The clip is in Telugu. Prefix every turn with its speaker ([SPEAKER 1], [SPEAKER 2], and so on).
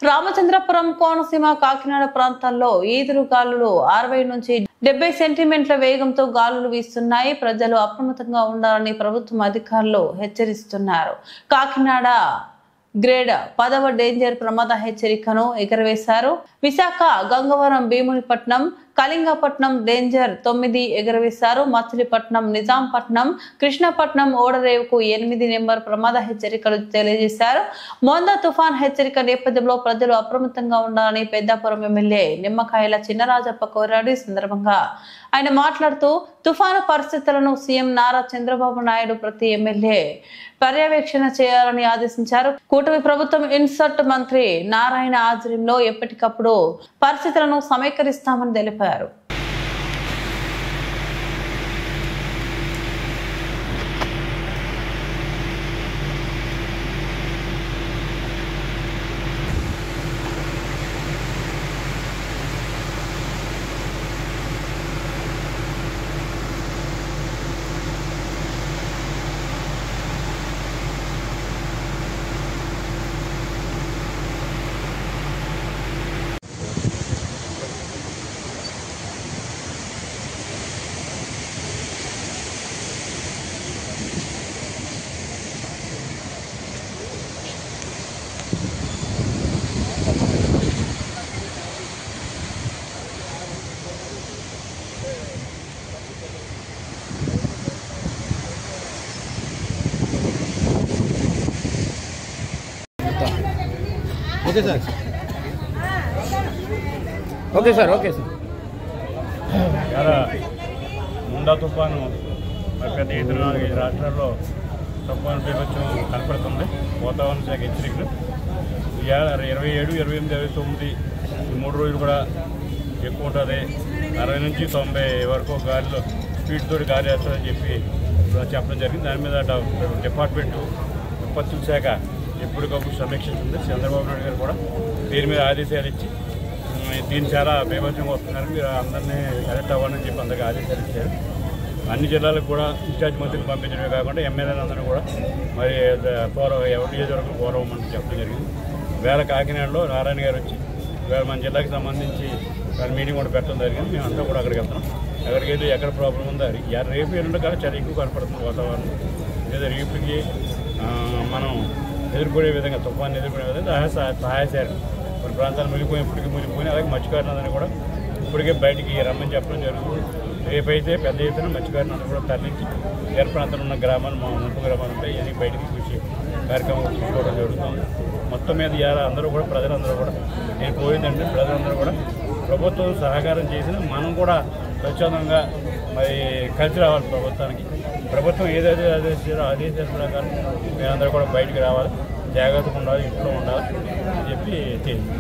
[SPEAKER 1] రామచంద్రపురం, కోనసీమ, కాకినాడ ప్రాంతాల్లో ఈదురు గాలులు 60 నుంచి 70 సెంటీమీటర్ల వేగంతో గాలులు వీస్తున్నాయి. ప్రజలు అప్రమత్తంగా ఉండాలని ప్రభుత్వం అధికారులు హెచ్చరిస్తున్నారు. కాకినాడ గ్రేడ్ 10వ డేంజర్ ప్రమాద హెచ్చరికను ఎగురవేశారు. విశాఖ, గంగవరం, భీమునిపట్నం, కళింగపట్నం డేంజర్ 9 ఎగురవేశారు. మచిలీపట్నం, నిజాంపట్నం, కృష్ణపట్నం, ఓడరేవుకు 8 నెంబర్ ప్రమాద హెచ్చరికలు తెలియజేశారు. మోందా తుఫాన్ హెచ్చరిక నేపథ్యంలో ప్రజలు అప్రమత్తంగా ఉండాలని పెద్దాపురం ఎమ్మెల్యే నిమ్మకాయల చినరాజప్ప కోరాడు. ఈ సందర్భంగా ఆయన మాట్లాడుతూ తుఫాను పరిస్థితులను సీఎం నారా చంద్రబాబు నాయుడు ప్రతి ఎమ్మెల్యే పర్యవేక్షణ చేయాలని ఆదేశించారు. కూటమి ప్రభుత్వం ఇన్సర్ట్ మంత్రి నారాయణ ఆధ్వర్యంలో ఎప్పటికప్పుడు పరిస్థితులను సమీకరిస్తామని తెలిపారు.
[SPEAKER 2] Okay sir, okay sir, okay sir.
[SPEAKER 3] Munda తుఫాను పెద్ద ఎదురు రాష్ట్రాల్లో తుఫాను బీభత్సం కనపడుతుంది. వాతావరణ శాఖ హెచ్చరికలు 27, 28, 29 ఈ 3 రోజులు కూడా ఎక్కువ ఉంటుంది. 60 నుంచి 90 వరకు గాలిలో స్పీడ్ తోటి గాలి వేస్తుందని చెప్పి చెప్పడం జరిగింది. దాని మీద డిపార్ట్మెంటు విపత్తుల శాఖ ఎప్పటికప్పుడు సమీక్షిస్తుంది. చంద్రబాబు నాయుడు గారు కూడా దీని మీద ఆదేశాలు ఇచ్చి దీన్ని చాలా బీభత్సంగా వస్తున్నారు, మీరు అందరినీ అలర్ట్ అవ్వాలని చెప్పి అందరికీ ఆదేశాలు ఇచ్చారు. అన్ని జిల్లాలకు కూడా ఇన్ఛార్జ్ మంత్రులు పంపించడమే కాకుండా ఎమ్మెల్యేలందరూ కూడా మరి నియోజకవర్గం గౌరవమని చెప్పడం జరిగింది. వేళ కాకినాడలో నారాయణ గారు వచ్చి వేళ మన జిల్లాకి సంబంధించి వాళ్ళ మీటింగ్ కూడా పెట్టడం జరిగింది. మేము అందరూ కూడా అక్కడికి వెళ్తాం. అక్కడికి వెళ్ళి ఎక్కడ ప్రాబ్లం ఉందో అది రేపు ఎల్లుండి కానీ చాలా ఎక్కువ కనపడుతుంది వాతావరణం. లేదా రేపుకి మనం ఎదుర్కొనే విధంగా తుఫాన్ని ఎదుర్కొనే విధంగా సహాయశారు కొన్ని ప్రాంతాలు ఇప్పటికీ మునిగిపోయినాయి. అలాగే మత్స్యకారులందరినీ కూడా ఇప్పటికే బయటికి రమ్మని చెప్పడం జరుగుతుంది. రేపైతే పెద్ద ఎత్తున మత్స్యకారులందరూ కూడా తరలించి తీర ప్రాంతంలో ఉన్న గ్రామాలు, మా ముంపు గ్రామాలు ఉంటాయి, ఇవన్నీ బయటికి చూసి కార్యక్రమం తీసుకోవడం జరుగుతుంది. మొత్తం మీద అందరూ కూడా ప్రజలందరూ కూడా నేను పోయిందంటే ప్రజలందరూ కూడా ప్రభుత్వం సహకారం చేసిన మనం కూడా స్వచ్ఛందంగా మరి కలిసి రావాలి. ప్రభుత్వం ఏదైతే ఆదేశారో ఆదేశాల ప్రకారం మేమందరూ కూడా బయటికి రావాలి, జాగ్రత్తగా ఉండాలి, ఇంట్లో ఉండాలి అని చెప్పి చేయండి.